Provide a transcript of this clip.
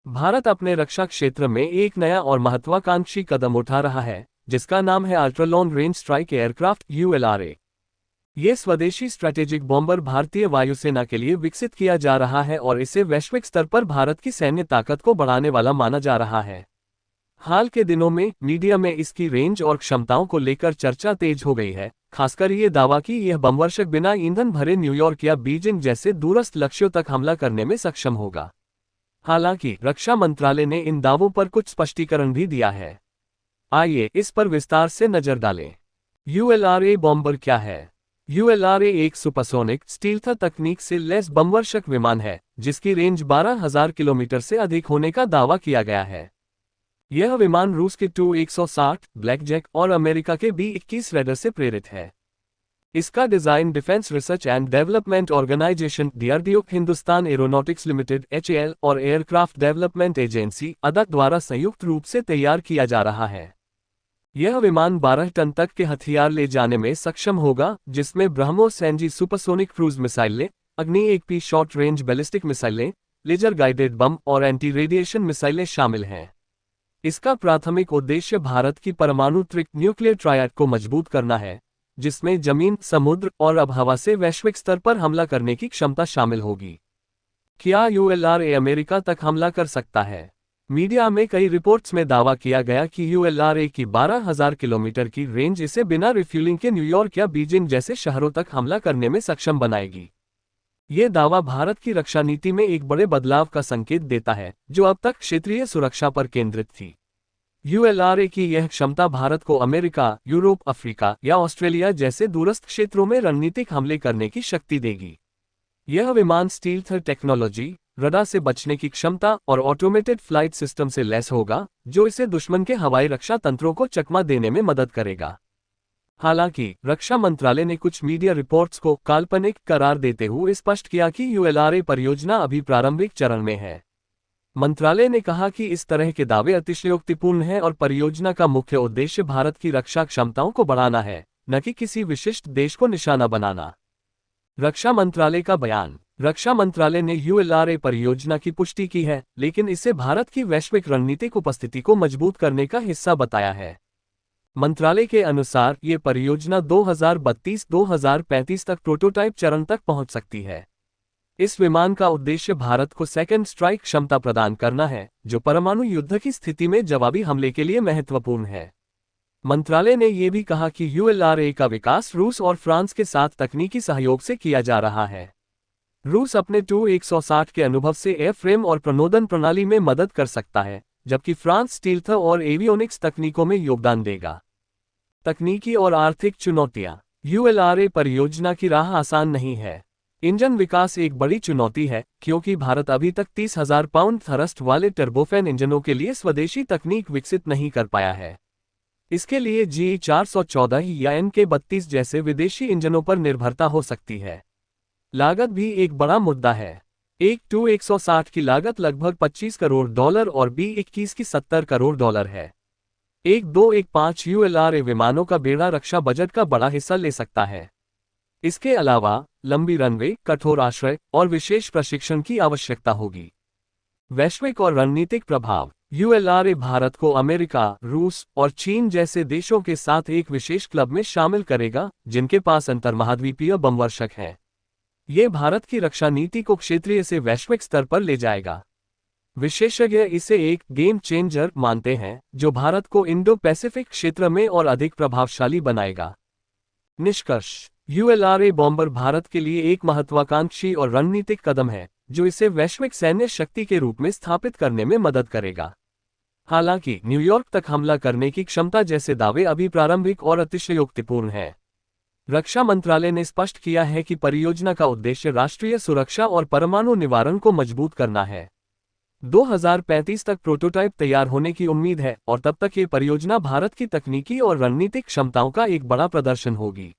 भारत अपने रक्षा क्षेत्र में एक नया और महत्वाकांक्षी कदम उठा रहा है, जिसका नाम है ultra long range strike aircraft ULRA. ये स्वदेशी स्ट्रैटेजिक बॉम्बर भारतीय वायुसेना के लिए विकसित किया जा रहा है और इसे वैश्विक स्तर पर भारत की सैन्य ताकत को बढ़ाने वाला माना जा रहा है। हाल के दिनों में मीडिया में इसकी रेंज और क्षमताओं को लेकर चर्चा तेज हो गई है, खासकर ये दावा कि यह बमवर्षक बिना ईंधन भरे न्यूयॉर्क या बीजिंग जैसे दूरस्थ लक्ष्यों तक हमला करने में सक्षम होगा। हालांकि रक्षा मंत्रालय ने इन दावों पर कुछ स्पष्टीकरण भी दिया है। आइए इस पर विस्तार से नजर डालें। यूएलआरए बॉम्बर क्या है? यूएलआरए एक सुपरसोनिक स्टील्थ तकनीक से लैस बमवर्षक विमान है, जिसकी रेंज 12,000 किलोमीटर से अधिक होने का दावा किया गया है। यह विमान रूस के Tu-160 ब्लैकजैक और अमेरिका के B-21 रैडर से प्रेरित है। इसका design defence research and development organisation DRDO, Hindustan aeronautics limited HAL और एयरक्राफ्ट डेवलपमेंट एजेंसी ADAC द्वारा संयुक्त रूप से तैयार किया जा रहा है। यह विमान 12 टन तक के हथियार ले जाने में सक्षम होगा, जिसमें ब्रह्मोस NG सुपरसोनिक क्रूज मिसाइलें, अग्नि 1P शॉर्ट रेंज बैलिस्टिक मिसाइलें, लेजर गाइडेड बम और एंटी रेडिएशन मिसाइलें शामिल हैं। इसका प्राथमिक उद्देश्य भारत की परमाणु न्यूक्लियर ट्रायड को मजबूत करना है, जिसमें जमीन, समुद्र और अब हवा से वैश्विक स्तर पर हमला करने की क्षमता शामिल होगी। क्या यूएलआरए अमेरिका तक हमला कर सकता है? मीडिया में कई रिपोर्ट्स में दावा किया गया कि यूएलआरए की 12,000 किलोमीटर की रेंज इसे बिना रिफ्यूलिंग के न्यूयॉर्क या बीजिंग जैसे शहरों तक हमला करने में सक्षम बनाएगी। ये दावा भारत की रक्षा नीति में एक बड़े बदलाव का संकेत देता है, जो अब तक क्षेत्रीय सुरक्षा पर केंद्रित थी। यूएलआरए की यह क्षमता भारत को अमेरिका, यूरोप, अफ्रीका या ऑस्ट्रेलिया जैसे दूरस्थ क्षेत्रों में रणनीतिक हमले करने की शक्ति देगी। यह विमान स्टील्थ टेक्नोलॉजी, रडार से बचने की क्षमता और ऑटोमेटेड फ्लाइट सिस्टम से लैस होगा, जो इसे दुश्मन के हवाई रक्षा तंत्रों को चकमा देने में मदद करेगा। हालांकि रक्षा मंत्रालय ने कुछ मीडिया रिपोर्ट्स को काल्पनिक करार देते हुए स्पष्ट किया कि यूएलआरए परियोजना अभी प्रारंभिक चरण में है। मंत्रालय ने कहा कि इस तरह के दावे अतिशयोक्तिपूर्ण हैं और परियोजना का मुख्य उद्देश्य भारत की रक्षा क्षमताओं को बढ़ाना है, न कि किसी विशिष्ट देश को निशाना बनाना। रक्षा मंत्रालय का बयान। रक्षा मंत्रालय ने यूएलआरए परियोजना की पुष्टि की है, लेकिन इसे भारत की वैश्विक रणनीतिक उपस्थिति को मजबूत करने का हिस्सा बताया है। मंत्रालय के अनुसार ये परियोजना 2032-2035 तक प्रोटोटाइप चरण तक पहुंच सकती है। इस विमान का उद्देश्य भारत को सेकंड स्ट्राइक क्षमता प्रदान करना है, जो परमाणु युद्ध की स्थिति में जवाबी हमले के लिए महत्वपूर्ण है। मंत्रालय ने यह भी कहा कि यूएलआरए का विकास रूस और फ्रांस के साथ तकनीकी सहयोग से किया जा रहा है। रूस अपने Tu-160 के अनुभव से एयरफ्रेम और प्रणोदन प्रणाली में मदद कर सकता है, जबकि फ्रांस स्टील्थ और एवियोनिक्स तकनीकों में योगदान देगा। तकनीकी और आर्थिक चुनौतियां। यूएलआरए परियोजना की राह आसान नहीं है। इंजन विकास एक बड़ी चुनौती है, क्योंकि भारत अभी तक 30,000 पाउंड थ्रस्ट वाले टर्बोफैन इंजनों के लिए स्वदेशी तकनीक विकसित नहीं कर पाया है। इसके लिए GE414 या NK32 जैसे विदेशी इंजनों पर निर्भरता हो सकती है। लागत भी एक बड़ा मुद्दा है। एक Tu-160 की लागत लगभग $25 करोड़ और B-21 की $70 करोड़ है। एक 215 यूएलआरए विमानों का बेड़ा रक्षा बजट का बड़ा हिस्सा ले सकता है। इसके अलावा लंबी रनवे, कठोर आश्रय और विशेष प्रशिक्षण की आवश्यकता होगी। वैश्विक और रणनीतिक प्रभाव। यूएलआरए भारत को अमेरिका, रूस और चीन जैसे देशों के साथ एक विशेष क्लब में शामिल करेगा, जिनके पास अंतर्महाद्वीपीय बमवर्षक हैं। ये भारत की रक्षा नीति को क्षेत्रीय से वैश्विक स्तर पर ले जाएगा। विशेषज्ञ इसे एक गेम चेंजर मानते हैं, जो भारत को इंडो पैसिफिक क्षेत्र में और अधिक प्रभावशाली बनाएगा। निष्कर्ष। यूएलआरए बॉम्बर भारत के लिए एक महत्वाकांक्षी और रणनीतिक कदम है, जो इसे वैश्विक सैन्य शक्ति के रूप में स्थापित करने में मदद करेगा। हालांकि न्यूयॉर्क तक हमला करने की क्षमता जैसे दावे अभी प्रारंभिक और अतिशयोक्तिपूर्ण हैं। रक्षा मंत्रालय ने स्पष्ट किया है कि परियोजना का उद्देश्य राष्ट्रीय सुरक्षा और परमाणु निवारण को मजबूत करना है। 2035 तक प्रोटोटाइप तैयार होने की उम्मीद है और तब तक ये परियोजना भारत की तकनीकी और रणनीतिक क्षमताओं का एक बड़ा प्रदर्शन होगी।